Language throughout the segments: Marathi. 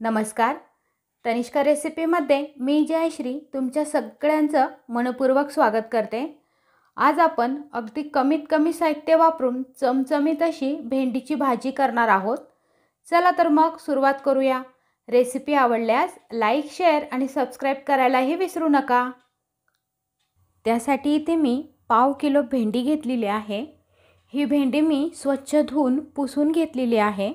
नमस्कार. तनिष्का रेसिपीमध्ये मी जयश्री तुमच्या सगळ्यांचं मनपूर्वक स्वागत करते. आज आपण अगदी कमी साहित्य वापरून चमचमीत अशी भेंडीची भाजी करणार आहोत. चला तर मग सुरुवात करूया. रेसिपी आवडल्यास लाईक, शेअर आणि सबस्क्राईब करायलाही विसरू नका. त्यासाठी इथे मी पाव किलो भेंडी घेतलेली आहे. ही भेंडी मी स्वच्छ धुवून पुसून घेतलेली आहे.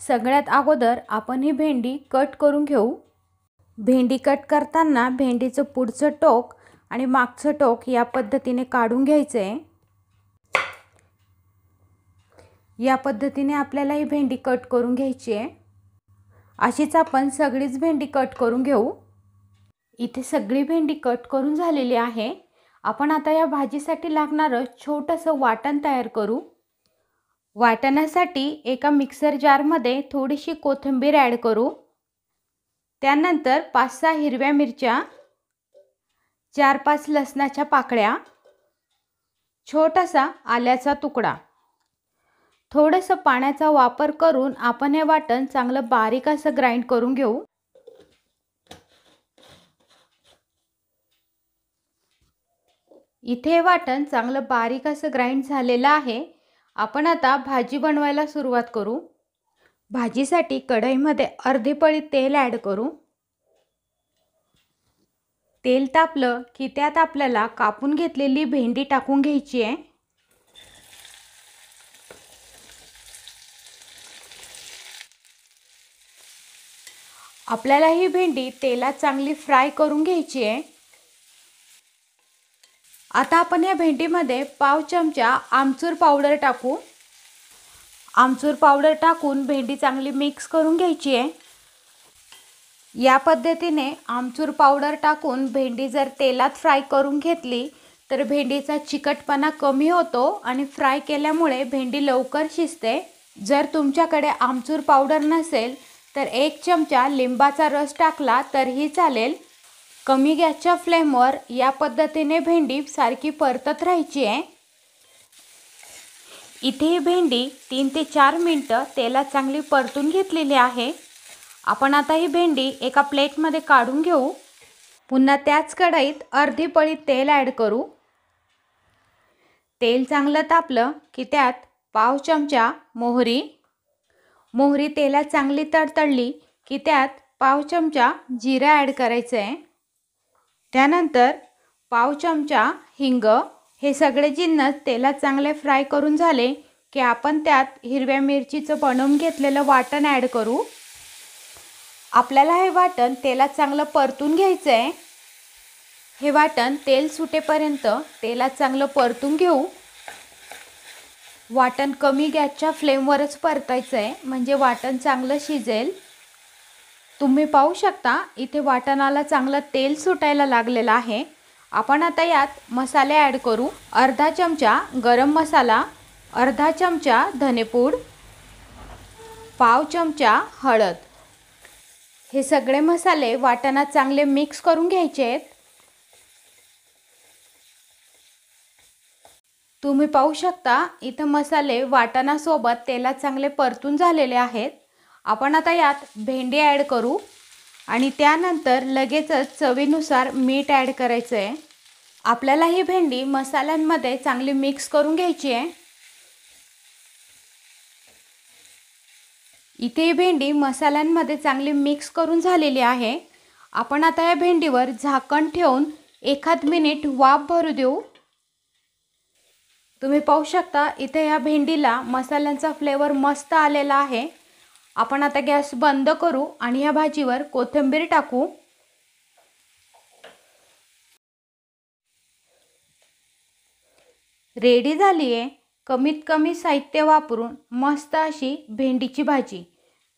सगळ्यात अगोदर आपण ही भेंडी कट करून घेऊ. भेंडी कट करताना भेंडीचं पुढचं टोक आणि मागचं टोक या पद्धतीने काढून घ्यायचं आहे. या पद्धतीने आपल्याला ही भेंडी कट करून घ्यायची आहे. अशीच आपण सगळीच भेंडी कट करून घेऊ. इथे सगळी भेंडी कट करून झालेली आहे. आपण आता या भाजीसाठी लागणारं छोटंसं वाटण तयार करू. वाटणासाठी एका मिक्सर जारमध्ये थोडीशी कोथिंबीर ॲड करू. त्यानंतर 5-6 हिरव्या मिरच्या, 4-5 लसणाच्या पाकळ्या, छोटासा आल्याचा तुकडा. थोडंसं पाण्याचा वापर करून आपण हे वाटण चांगलं बारीक असं ग्राइंड करून घेऊ. इथे वाटण चांगलं बारीक असं ग्राइंड झालेलं आहे. आपण आता भाजी बनवायला सुरुवात करू. भाजीसाठी कढईमध्ये अर्धी पळी तेल ॲड करू. तेल तापलं की त्यात आपल्याला कापून घेतलेली भेंडी टाकून घ्यायची आहे. आपल्याला ही भेंडी तेलात चांगली फ्राय करून घ्यायची आहे. आता आपण या भेंडीमध्ये पाव चमचा आमचूर पावडर टाकू. आमचूर पावडर टाकून भेंडी चांगली मिक्स करून घ्यायची आहे. या पद्धतीने आमचूर पावडर टाकून भेंडी जर तेलात फ्राय करून घेतली तर भेंडीचा चिकटपणा कमी होतो आणि फ्राय केल्यामुळे भेंडी लवकर शिजते. जर तुमच्याकडे आमचूर पावडर नसेल तर 1 चमचा लिंबाचा रस टाकला तरीही चालेल. कमी गॅसच्या फ्लेमवर या पद्धतीने भेंडी सारखी परतत राहायची आहे. इथे ही भेंडी 3 ते 4 मिनिटं तेलात चांगली परतून घेतलेली आहे. आपण आता ही भेंडी एका प्लेटमध्ये काढून घेऊ. पुन्हा त्याच कढईत अर्धी पळी तेल ॲड करू. तेल चांगलं तापलं की त्यात पाव चमचा मोहरी तेलात चांगली तडतडली की त्यात पाव चमचा जिरा ॲड करायचं आहे. त्यानंतर पाव चमचा हिंग. हे सगळे जिन्नस तेलात चांगले फ्राय करून झाले की आपण त्यात हिरव्या मिरचीचं बनवून घेतलेलं वाटण ॲड करू. आपल्याला हे वाटण तेलात चांगलं परतून घ्यायचं आहे. हे वाटण तेल सुटेपर्यंत तेलात चांगलं परतून घेऊ. वाटण कमी गॅसच्या फ्लेमवरच परतायचं आहे म्हणजे वाटण चांगलं शिजेल. तुम्ही पाहू शकता इथे वाटणाला चांगलं तेल सुटायला लागलेलं आहे. आपण आता यात मसाले ॲड करू. अर्धा चमचा गरम मसाला, अर्धा चमचा धनेपूड, पाव चमचा हळद. हे सगळे मसाले वाटणात चांगले मिक्स करून घ्यायचे आहेत. तुम्ही पाहू शकता इथं मसाले वाटणासोबत तेलात चांगले परतून झालेले आहेत. आपण आता यात भेंडी ॲड करू आणि त्यानंतर लगेचच चवीनुसार मीठ ॲड करायचं आहे. आपल्याला ही भेंडी मसाल्यांमध्ये चांगली मिक्स करून घ्यायची आहे. इथे ही भेंडी मसाल्यांमध्ये चांगली मिक्स करून झालेली आहे. आपण आता या भेंडीवर झाकण ठेवून 1 मिनिट वाफ भरू देऊ. तुम्ही पाहू शकता इथे या भेंडीला मसाल्यांचा फ्लेवर मस्त आलेला आहे. आपण आता गॅस बंद करू आणि या भाजीवर कोथिंबीर टाकू. रेडी झाली आहे कमी साहित्य वापरून मस्त अशी भेंडीची भाजी.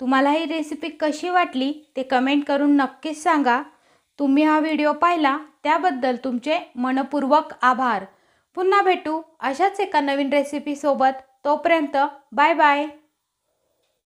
तुम्हाला ही रेसिपी कशी वाटली ते कमेंट करून नक्कीच सांगा. तुम्ही हा व्हिडिओ पाहिला त्याबद्दल तुमचे मनपूर्वक आभार. पुन्हा भेटू अशाच एका नवीन रेसिपी सोबत. तोपर्यंत बाय बाय.